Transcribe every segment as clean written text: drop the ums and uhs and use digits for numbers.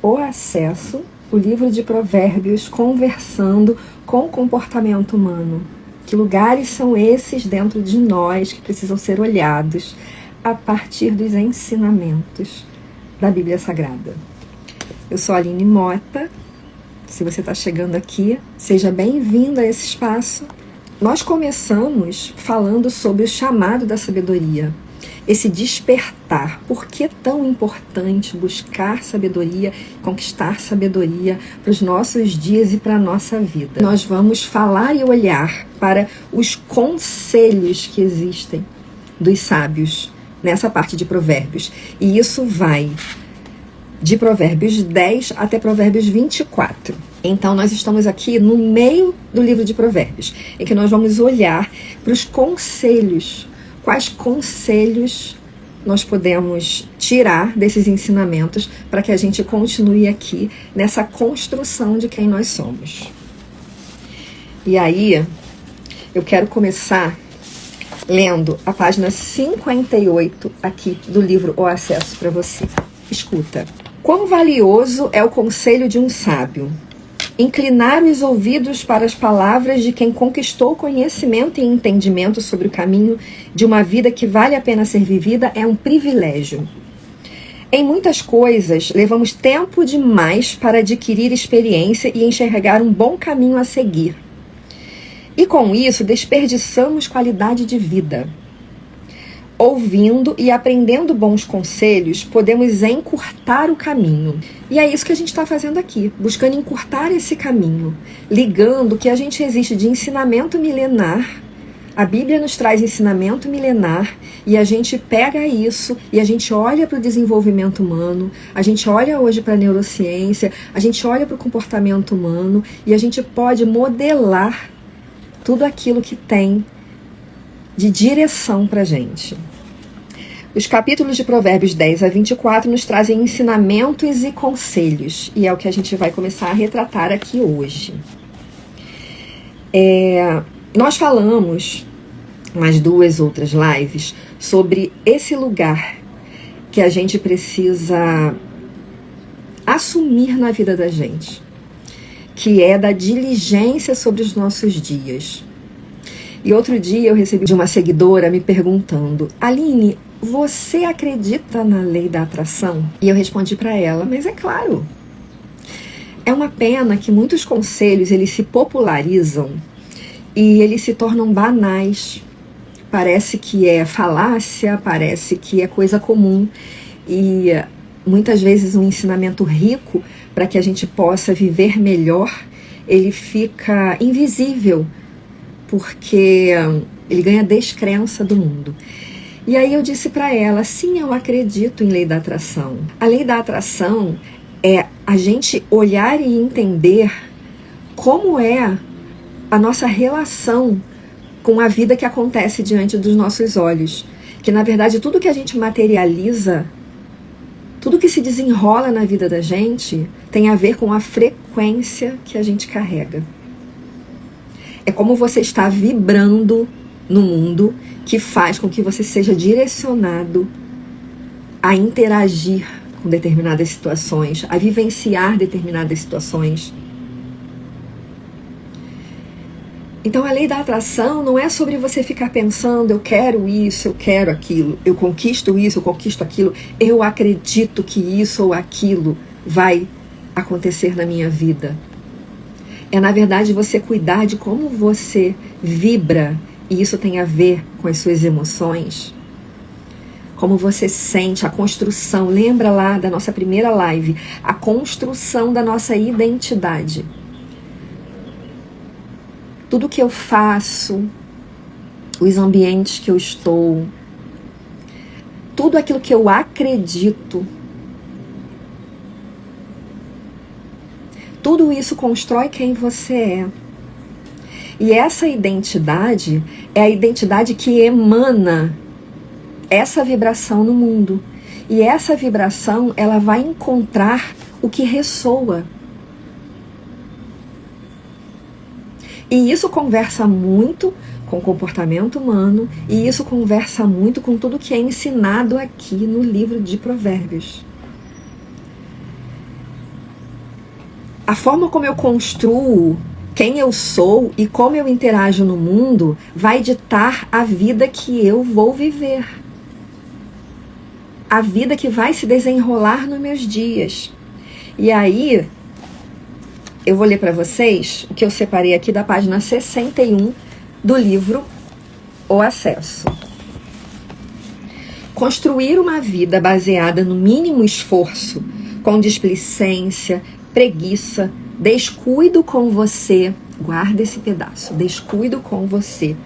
O Acesso, o livro de Provérbios conversando com o comportamento humano. Que lugares são esses dentro de nós que precisam ser olhados a partir dos ensinamentos da Bíblia Sagrada? Eu sou a Aline Mota. Se você está chegando aqui, seja bem-vindo a esse espaço. Nós começamos falando sobre o chamado da sabedoria, esse despertar. Por que é tão importante buscar sabedoria, conquistar sabedoria para os nossos dias e para a nossa vida? Nós vamos falar e olhar para os conselhos que existem dos sábios nessa parte de Provérbios. E isso vai de Provérbios 10 até Provérbios 24. Então nós estamos aqui no meio do livro de Provérbios, em que nós vamos olhar para os conselhos. Quais conselhos nós podemos tirar desses ensinamentos para que a gente continue aqui nessa construção de quem nós somos? E aí, eu quero começar lendo a página 58 aqui do livro O Acesso para você. Escuta. Quão valioso é o conselho de um sábio! Inclinar os ouvidos para as palavras de quem conquistou conhecimento e entendimento sobre o caminho de uma vida que vale a pena ser vivida é um privilégio. Em muitas coisas, levamos tempo demais para adquirir experiência e enxergar um bom caminho a seguir. E com isso, desperdiçamos qualidade de vida. Ouvindo e aprendendo bons conselhos, podemos encurtar o caminho. E é isso que a gente está fazendo aqui, buscando encurtar esse caminho, ligando que a gente existe de ensinamento milenar. A Bíblia nos traz ensinamento milenar e a gente pega isso e a gente olha para o desenvolvimento humano, a gente olha hoje para a neurociência, a gente olha para o comportamento humano e a gente pode modelar tudo aquilo que tem de direção para a gente. Os capítulos de Provérbios 10 a 24 nos trazem ensinamentos e conselhos, e é o que a gente vai começar a retratar aqui hoje. Nós falamos, umas 2 outras lives, sobre esse lugar que a gente precisa assumir na vida da gente, que é da diligência sobre os nossos dias. E outro dia eu recebi de uma seguidora me perguntando: Aline, você acredita na lei da atração? E eu respondi para ela: mas é claro. É uma pena que muitos conselhos eles se popularizam e eles se tornam banais. Parece que é falácia, parece que é coisa comum. E muitas vezes um ensinamento rico para que a gente possa viver melhor, ele fica invisível, porque ele ganha descrença do mundo. E aí eu disse para ela: sim, eu acredito em lei da atração. A lei da atração é a gente olhar e entender como é a nossa relação com a vida que acontece diante dos nossos olhos. Que na verdade tudo que a gente materializa, tudo que se desenrola na vida da gente tem a ver com a frequência que a gente carrega. É como você está vibrando no mundo que faz com que você seja direcionado a interagir com determinadas situações, a vivenciar determinadas situações. Então a lei da atração não é sobre você ficar pensando: eu quero isso, eu quero aquilo, eu conquisto isso, eu conquisto aquilo, eu acredito que isso ou aquilo vai acontecer na minha vida. É, na verdade, você cuidar de como você vibra, e isso tem a ver com as suas emoções, como você sente, a construção. Lembra lá da nossa primeira live, a construção da nossa identidade. Tudo que eu faço, os ambientes que eu estou, tudo aquilo que eu acredito, tudo isso constrói quem você é. E essa identidade é a identidade que emana essa vibração no mundo. E essa vibração, ela vai encontrar o que ressoa. E isso conversa muito com o comportamento humano, e isso conversa muito com tudo que é ensinado aqui no livro de Provérbios. A forma como eu construo quem eu sou e como eu interajo no mundo vai ditar a vida que eu vou viver. A vida que vai se desenrolar nos meus dias. E aí, eu vou ler para vocês o que eu separei aqui da página 61 do livro O Acesso. Construir uma vida baseada no mínimo esforço, com displicência, preguiça, descuido com você, guarda esse pedaço, descuido com você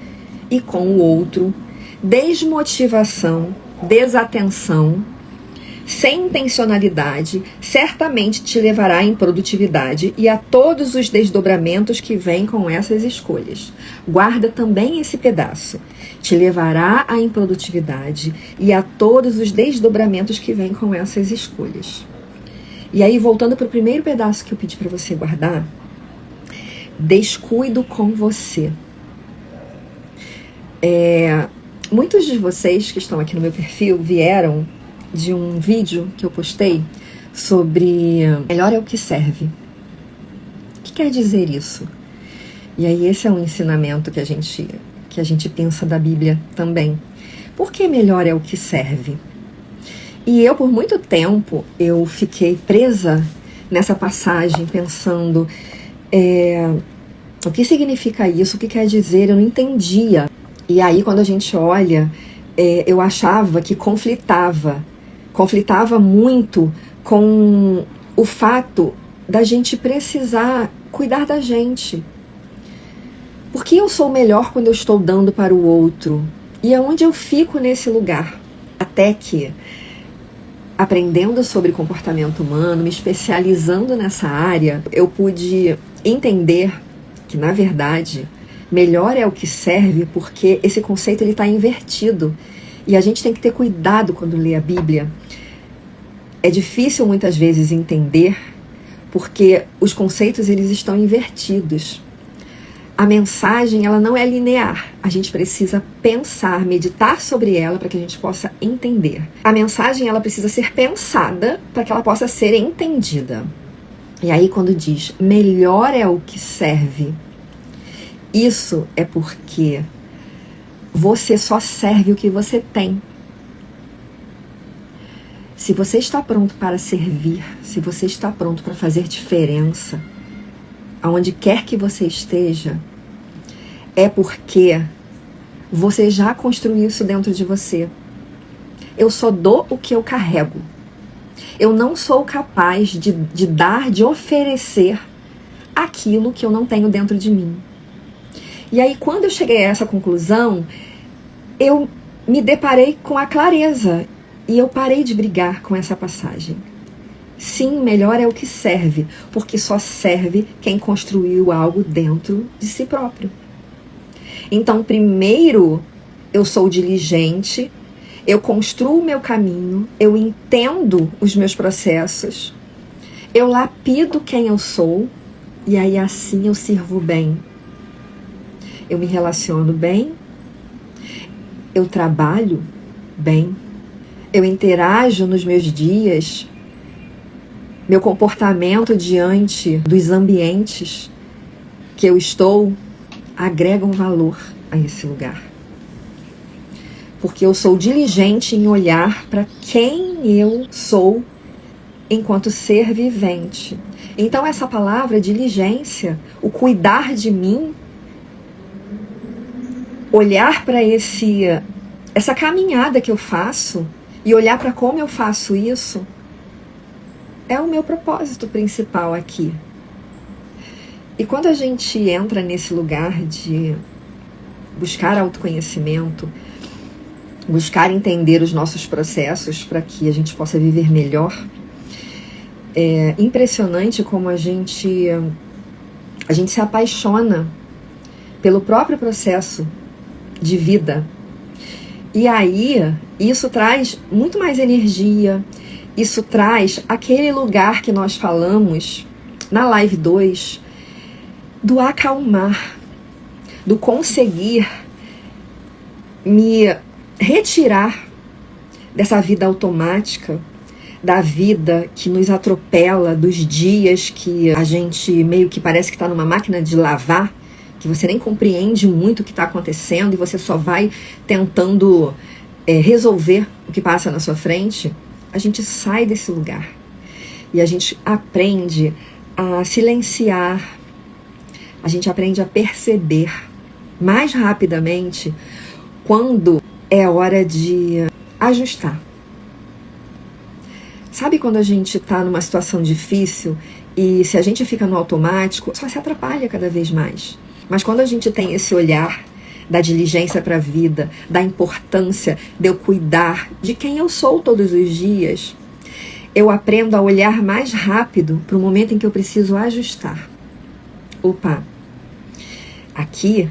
e com o outro, desmotivação, desatenção, sem intencionalidade, certamente te levará à improdutividade e a todos os desdobramentos que vêm com essas escolhas. Guarda também esse pedaço. Te levará à improdutividade e a todos os desdobramentos que vêm com essas escolhas. E aí, voltando para o primeiro pedaço que eu pedi para você guardar, descuido com você. Muitos de vocês que estão aqui no meu perfil vieram de um vídeo que eu postei sobre melhor é o que serve. O que quer dizer isso? E aí esse é um ensinamento que a gente pensa da Bíblia também. Por que melhor é o que serve? E eu, por muito tempo, eu fiquei presa nessa passagem, pensando o que significa isso, o que quer dizer, eu não entendia. E aí, quando a gente olha, eu achava que conflitava muito com o fato da gente precisar cuidar da gente. Por que eu sou melhor quando eu estou dando para o outro? E aonde eu fico nesse lugar? Até que, aprendendo sobre comportamento humano, me especializando nessa área, eu pude entender que, na verdade, melhor é o que serve, porque esse conceito está invertido. E a gente tem que ter cuidado quando lê a Bíblia. É difícil muitas vezes entender, porque os conceitos eles estão invertidos. A mensagem ela não é linear. A gente precisa pensar, meditar sobre ela para que a gente possa entender. A mensagem ela precisa ser pensada para que ela possa ser entendida. E aí quando diz melhor é o que serve, isso é porque você só serve o que você tem. Se você está pronto para servir, se você está pronto para fazer diferença, aonde quer que você esteja, é porque você já construiu isso dentro de você. Eu só dou o que eu carrego. Eu não sou capaz de dar, de oferecer aquilo que eu não tenho dentro de mim. E aí, quando eu cheguei a essa conclusão, eu me deparei com a clareza e eu parei de brigar com essa passagem. Sim, melhor é o que serve, porque só serve quem construiu algo dentro de si próprio. Então, primeiro, eu sou diligente, eu construo o meu caminho, eu entendo os meus processos, eu lapido quem eu sou, e aí assim eu sirvo bem. Eu me relaciono bem, eu trabalho bem, eu interajo nos meus dias, meu comportamento diante dos ambientes que eu estou agrega um valor a esse lugar. Porque eu sou diligente em olhar para quem eu sou enquanto ser vivente. Então essa palavra diligência, o cuidar de mim, olhar para essa caminhada que eu faço e olhar para como eu faço isso, é o meu propósito principal aqui. E quando a gente entra nesse lugar de buscar autoconhecimento, buscar entender os nossos processos para que a gente possa viver melhor, é impressionante como a gente se apaixona pelo próprio processo de vida. E aí, isso traz muito mais energia, isso traz aquele lugar que nós falamos na live 2, do acalmar, do conseguir me retirar dessa vida automática, da vida que nos atropela, dos dias que a gente meio que parece que está numa máquina de lavar, que você nem compreende muito o que está acontecendo e você só vai tentando resolver o que passa na sua frente, a gente sai desse lugar e a gente aprende a silenciar, a gente aprende a perceber mais rapidamente quando é hora de ajustar. Sabe quando a gente está numa situação difícil e se a gente fica no automático, só se atrapalha cada vez mais. Mas quando a gente tem esse olhar da diligência para a vida, da importância de eu cuidar de quem eu sou todos os dias, eu aprendo a olhar mais rápido para o momento em que eu preciso ajustar. Opa, aqui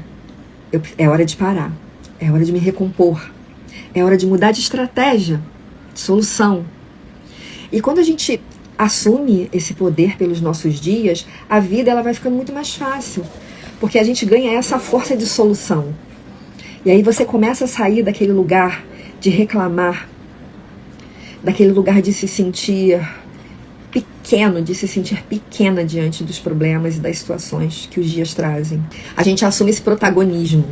é hora de parar, é hora de me recompor, é hora de mudar de estratégia, de solução. E quando a gente assume esse poder pelos nossos dias, a vida ela vai ficando muito mais fácil, porque a gente ganha essa força de solução. E aí você começa a sair daquele lugar de reclamar, daquele lugar de se sentir pequeno, de se sentir pequena diante dos problemas e das situações que os dias trazem. A gente assume esse protagonismo.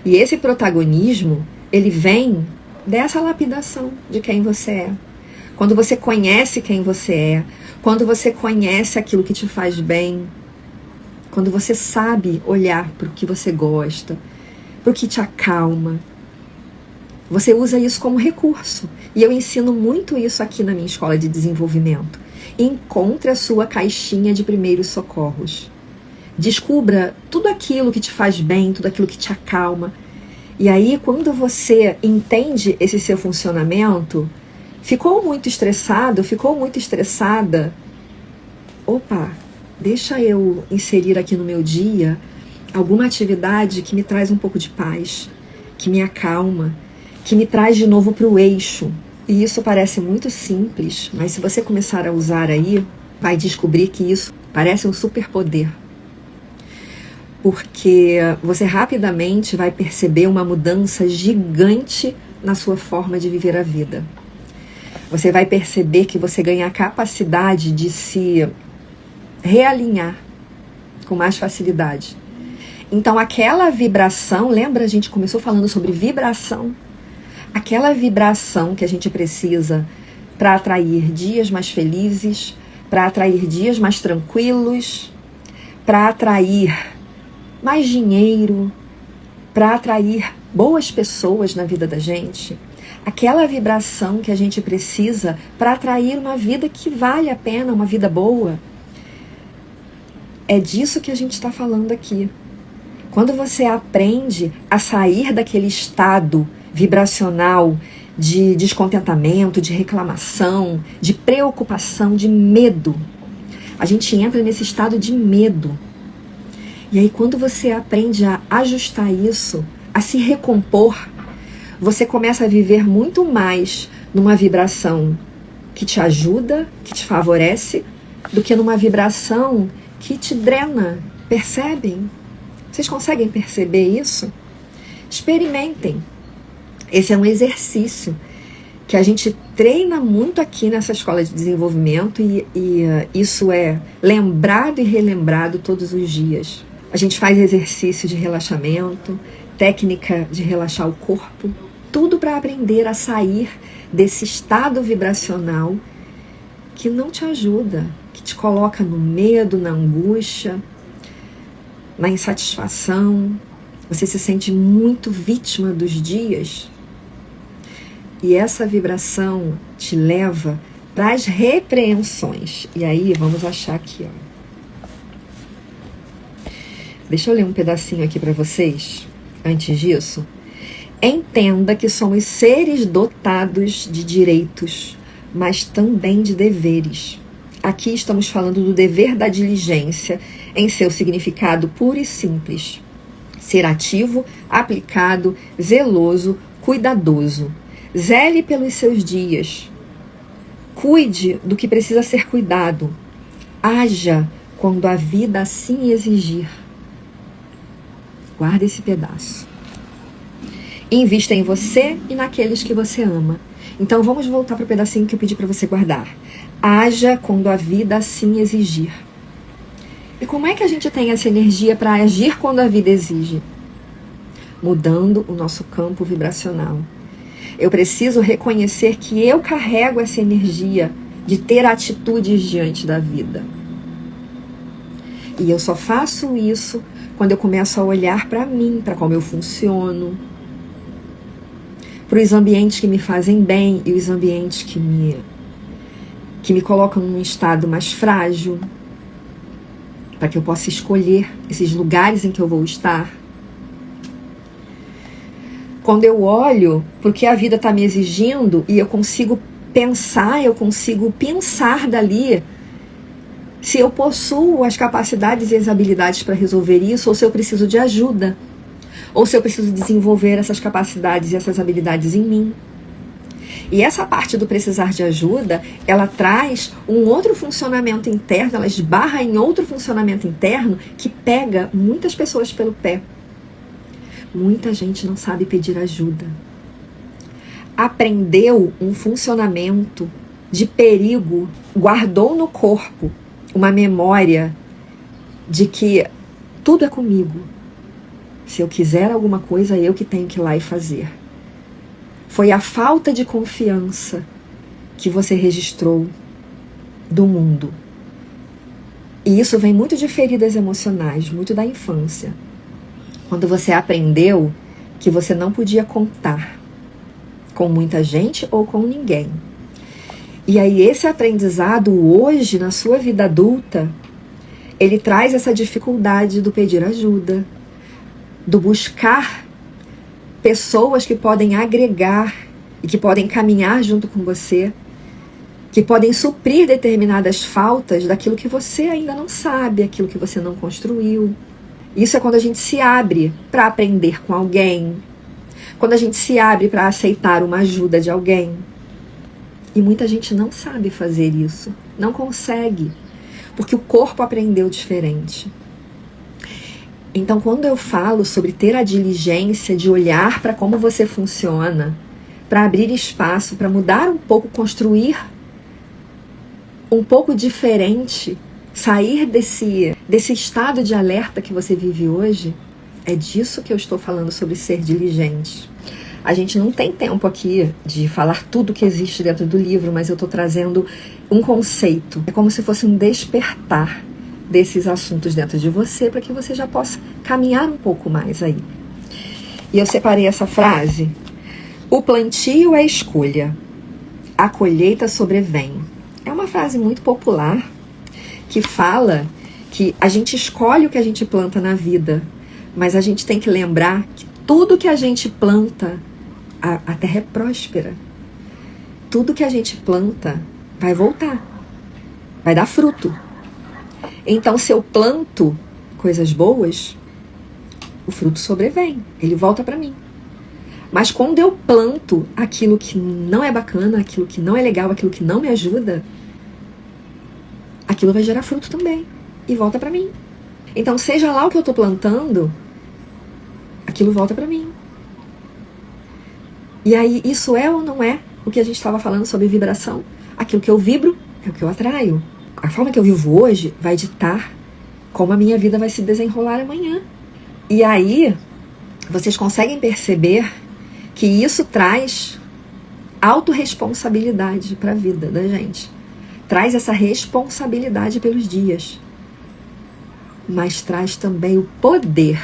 E esse protagonismo, ele vem dessa lapidação de quem você é. Quando você conhece quem você é, quando você conhece aquilo que te faz bem, quando você sabe olhar para o que você gosta, para o que te acalma, você usa isso como recurso. E eu ensino muito isso aqui na minha escola de desenvolvimento. Encontre a sua caixinha de primeiros socorros. Descubra tudo aquilo que te faz bem, tudo aquilo que te acalma. E aí, quando você entende esse seu funcionamento, ficou muito estressado, ficou muito estressada, opa, deixa eu inserir aqui no meu dia alguma atividade que me traz um pouco de paz, que me acalma, que me traz de novo para o eixo. E isso parece muito simples, mas se você começar a usar aí, vai descobrir que isso parece um superpoder. Porque você rapidamente vai perceber uma mudança gigante na sua forma de viver a vida. Você vai perceber que você ganha a capacidade de se realinhar com mais facilidade. Então aquela vibração, lembra, a gente começou falando sobre vibração? Aquela vibração que a gente precisa para atrair dias mais felizes, para atrair dias mais tranquilos, para atrair mais dinheiro, para atrair boas pessoas na vida da gente. Aquela vibração que a gente precisa para atrair uma vida que vale a pena, uma vida boa. É disso que a gente está falando aqui. Quando você aprende a sair daquele estado vibracional de descontentamento, de reclamação, de preocupação, de medo, a gente entra nesse estado de medo. E aí quando você aprende a ajustar isso, a se recompor, você começa a viver muito mais numa vibração que te ajuda, que te favorece, do que numa vibração que te drena. Percebem? Vocês conseguem perceber isso? Experimentem. Esse é um exercício que a gente treina muito aqui nessa escola de desenvolvimento e isso é lembrado e relembrado todos os dias. A gente faz exercício de relaxamento, técnica de relaxar o corpo, tudo para aprender a sair desse estado vibracional que não te ajuda, que te coloca no medo, na angústia, na insatisfação. Você se sente muito vítima dos dias. E essa vibração te leva para as repreensões. E aí, vamos achar aqui, ó. Deixa eu ler um pedacinho aqui para vocês. Antes disso, entenda que somos seres dotados de direitos, mas também de deveres. Aqui estamos falando do dever da diligência em seu significado puro e simples. Ser ativo, aplicado, zeloso, cuidadoso. Zele pelos seus dias. Cuide do que precisa ser cuidado. Haja quando a vida assim exigir. Guarde esse pedaço. Invista em você e naqueles que você ama. Então vamos voltar para o pedacinho que eu pedi para você guardar. Haja quando a vida assim exigir. E como é que a gente tem essa energia para agir quando a vida exige? Mudando o nosso campo vibracional. Eu preciso reconhecer que eu carrego essa energia de ter atitudes diante da vida. E eu só faço isso quando eu começo a olhar para mim, para como eu funciono, para os ambientes que me fazem bem e os ambientes que me colocam num estado mais frágil, para que eu possa escolher esses lugares em que eu vou estar. Quando eu olho para o que a vida está me exigindo e eu consigo pensar dali se eu possuo as capacidades e as habilidades para resolver isso, ou se eu preciso de ajuda, ou se eu preciso desenvolver essas capacidades e essas habilidades em mim. E essa parte do precisar de ajuda, ela traz um outro funcionamento interno, ela esbarra em outro funcionamento interno que pega muitas pessoas pelo pé. Muita gente não sabe pedir ajuda. Aprendeu um funcionamento de perigo, guardou no corpo uma memória de que tudo é comigo. Se eu quiser alguma coisa, eu que tenho que ir lá e fazer. Foi a falta de confiança que você registrou do mundo. E isso vem muito de feridas emocionais, muito da infância. Quando você aprendeu que você não podia contar com muita gente ou com ninguém. E aí esse aprendizado hoje, na sua vida adulta, ele traz essa dificuldade do pedir ajuda, do buscar pessoas que podem agregar e que podem caminhar junto com você, que podem suprir determinadas faltas daquilo que você ainda não sabe, aquilo que você não construiu. Isso é quando a gente se abre para aprender com alguém, quando a gente se abre para aceitar uma ajuda de alguém. E muita gente não sabe fazer isso, não consegue, porque o corpo aprendeu diferente. Então, quando eu falo sobre ter a diligência de olhar para como você funciona, para abrir espaço, para mudar um pouco, construir um pouco diferente, sair desse estado de alerta que você vive hoje, é disso que eu estou falando sobre ser diligente. A gente não tem tempo aqui de falar tudo que existe dentro do livro, mas eu estou trazendo um conceito. É como se fosse um despertar desses assuntos dentro de você, para que você já possa caminhar um pouco mais aí. E eu separei essa frase. O plantio é escolha, a colheita sobrevém. É uma frase muito popular que fala que a gente escolhe o que a gente planta na vida, mas a gente tem que lembrar que tudo que a gente planta, a terra é próspera. Tudo que a gente planta vai voltar, vai dar fruto. Então, se eu planto coisas boas, o fruto sobrevém, ele volta para mim. Mas quando eu planto aquilo que não é bacana, aquilo que não é legal, aquilo que não me ajuda, aquilo vai gerar fruto também e volta para mim. Então, seja lá o que eu estou plantando, aquilo volta para mim. E aí, isso é ou não é o que a gente estava falando sobre vibração? Aquilo que eu vibro é o que eu atraio. A forma que eu vivo hoje vai ditar como a minha vida vai se desenrolar amanhã. E aí, vocês conseguem perceber que isso traz autorresponsabilidade para a vida da gente. Traz essa responsabilidade pelos dias. Mas traz também o poder.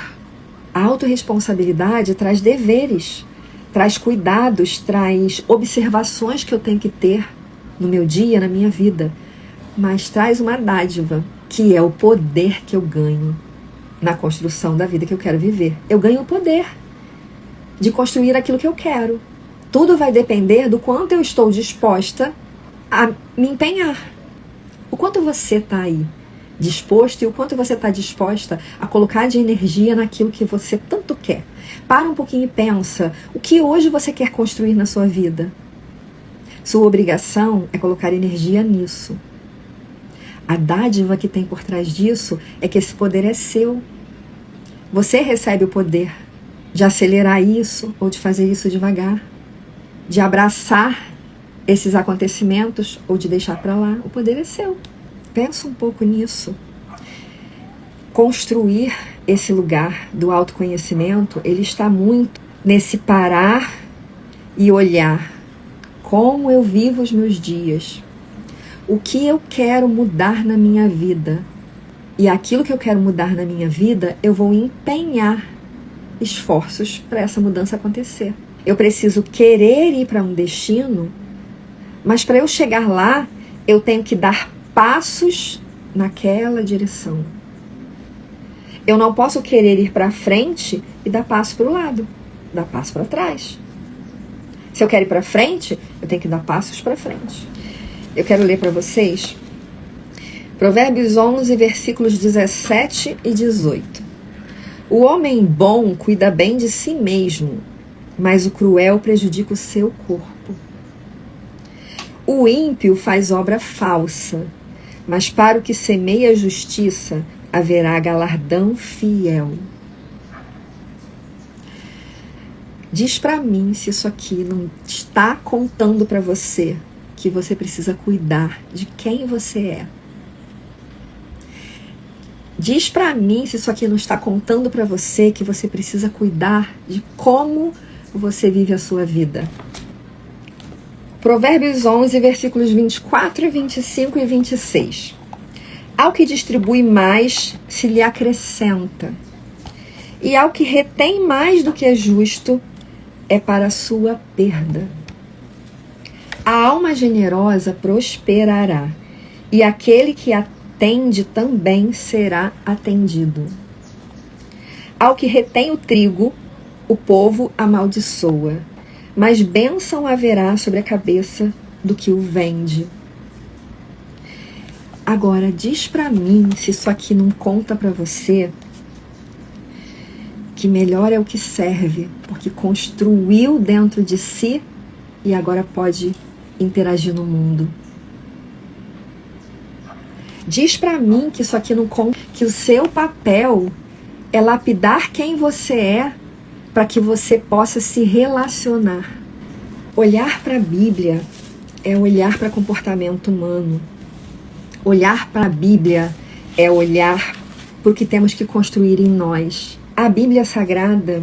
A autorresponsabilidade traz deveres, traz cuidados, traz observações que eu tenho que ter no meu dia, na minha vida. Mas traz uma dádiva, que é o poder que eu ganho na construção da vida que eu quero viver. Eu ganho o poder de construir aquilo que eu quero. Tudo vai depender do quanto eu estou disposta a me empenhar. O quanto você está aí disposto e o quanto você está disposta a colocar de energia naquilo que você tanto quer. Para um pouquinho e pensa, o que hoje você quer construir na sua vida? Sua obrigação é colocar energia nisso. A dádiva que tem por trás disso é que esse poder é seu. Você recebe o poder de acelerar isso ou de fazer isso devagar, de abraçar esses acontecimentos ou de deixar para lá. O poder é seu. Pensa um pouco nisso. Construir esse lugar do autoconhecimento, ele está muito nesse parar e olhar como eu vivo os meus dias, o que eu quero mudar na minha vida. E aquilo que eu quero mudar na minha vida, eu vou empenhar esforços para essa mudança acontecer. Eu preciso querer ir para um destino, mas para eu chegar lá, eu tenho que dar passos naquela direção. Eu não posso querer ir para frente e dar passo para o lado, dar passo para trás. Se eu quero ir para frente, eu tenho que dar passos para frente. Eu quero ler para vocês Provérbios 11, versículos 17 e 18. O homem bom cuida bem de si mesmo, mas o cruel prejudica o seu corpo. O ímpio faz obra falsa, mas para o que semeia a justiça haverá galardão fiel. Diz para mim se isso aqui não está contando para você que você precisa cuidar de quem você é. Diz para mim se isso aqui não está contando para você que você precisa cuidar de como você vive a sua vida. Provérbios 11, versículos 24, 25 e 26. Ao que distribui mais, se lhe acrescenta. E ao que retém mais do que é justo, é para a sua perda. A alma generosa prosperará, e aquele que atende também será atendido. Ao que retém o trigo, o povo amaldiçoa, mas bênção haverá sobre a cabeça do que o vende. Agora, diz para mim se isso aqui não conta para você que melhor é o que serve, porque construiu dentro de si e agora pode interagir no mundo. Diz para mim que isso aqui não conta, que o seu papel é lapidar quem você é para que você possa se relacionar. Olhar para a Bíblia é olhar para comportamento humano. Olhar para a Bíblia é olhar para o que temos que construir em nós. A Bíblia Sagrada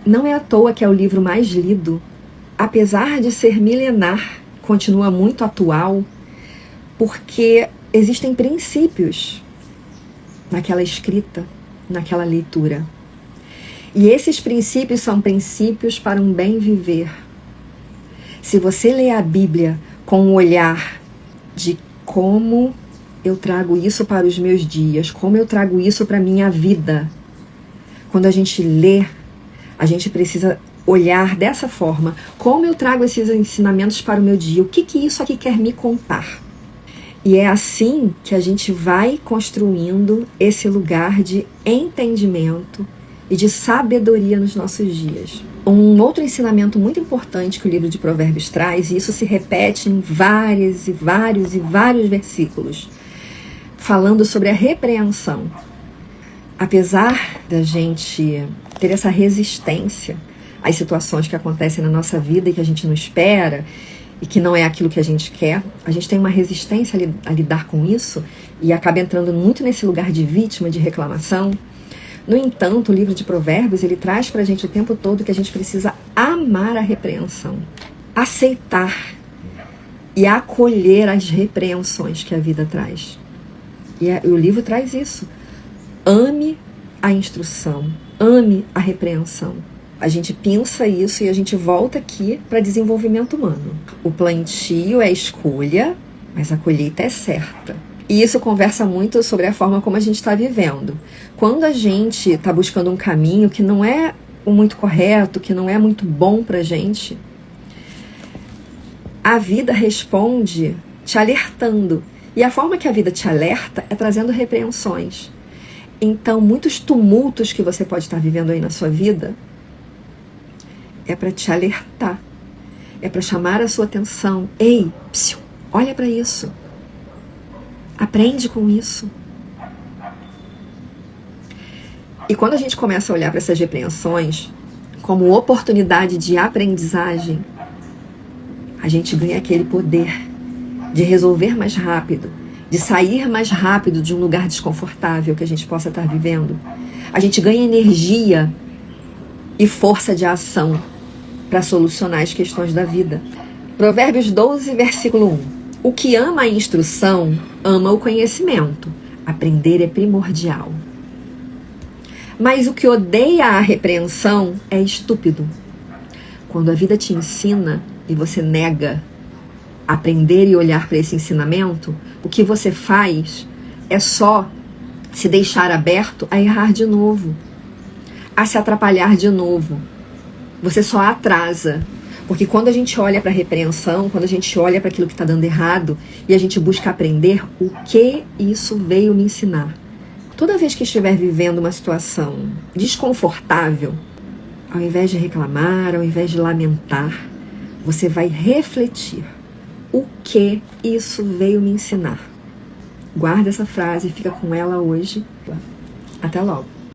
não é à toa que é o livro mais lido. Apesar de ser milenar, continua muito atual, porque existem princípios naquela escrita, naquela leitura. E esses princípios são princípios para um bem viver. Se você lê a Bíblia com um olhar de como eu trago isso para os meus dias, como eu trago isso para a minha vida. Quando a gente lê, a gente precisa olhar dessa forma. Como eu trago esses ensinamentos para o meu dia? O que isso aqui quer me contar? E é assim que a gente vai construindo esse lugar de entendimento e de sabedoria nos nossos dias. Um outro ensinamento muito importante que o livro de Provérbios traz, e isso se repete em vários versículos, falando sobre a repreensão. Apesar da gente ter essa resistência às situações que acontecem na nossa vida e que a gente não espera e que não é aquilo que a gente quer, a gente tem uma resistência a lidar com isso e acaba entrando muito nesse lugar de vítima, de reclamação. No entanto, o livro de Provérbios, ele traz pra gente o tempo todo que a gente precisa amar a repreensão, aceitar e acolher as repreensões que a vida traz. E o livro traz isso. Ame a instrução, ame a repreensão. A gente pensa isso e a gente volta aqui para desenvolvimento humano. O plantio é escolha, mas a colheita é certa. E isso conversa muito sobre a forma como a gente está vivendo. Quando a gente está buscando um caminho que não é o muito correto, que não é muito bom para a gente, a vida responde te alertando. E a forma que a vida te alerta é trazendo repreensões. Então, muitos tumultos que você pode estar vivendo aí na sua vida é para te alertar. É para chamar a sua atenção. Ei, psiu, olha para isso. Aprende com isso. E quando a gente começa a olhar para essas repreensões como oportunidade de aprendizagem, a a gente ganha aquele poder de resolver mais rápido, de sair mais rápido de um lugar desconfortável que a gente possa estar vivendo. A gente ganha energia e força de ação para solucionar as questões da vida. Provérbios 12, versículo 1. O que ama a instrução, ama o conhecimento. Aprender é primordial. Mas o que odeia a repreensão é estúpido. Quando a vida te ensina e você nega aprender e olhar para esse ensinamento, o que você faz é só se deixar aberto a errar de novo, a se atrapalhar de novo. Você só atrasa. Porque quando a gente olha para a repreensão, quando a gente olha para aquilo que está dando errado e a gente busca aprender, o que isso veio me ensinar? Toda vez que estiver vivendo uma situação desconfortável, ao invés de reclamar, ao invés de lamentar, você vai refletir. O que isso veio me ensinar? Guarda essa frase e fica com ela hoje. Até logo.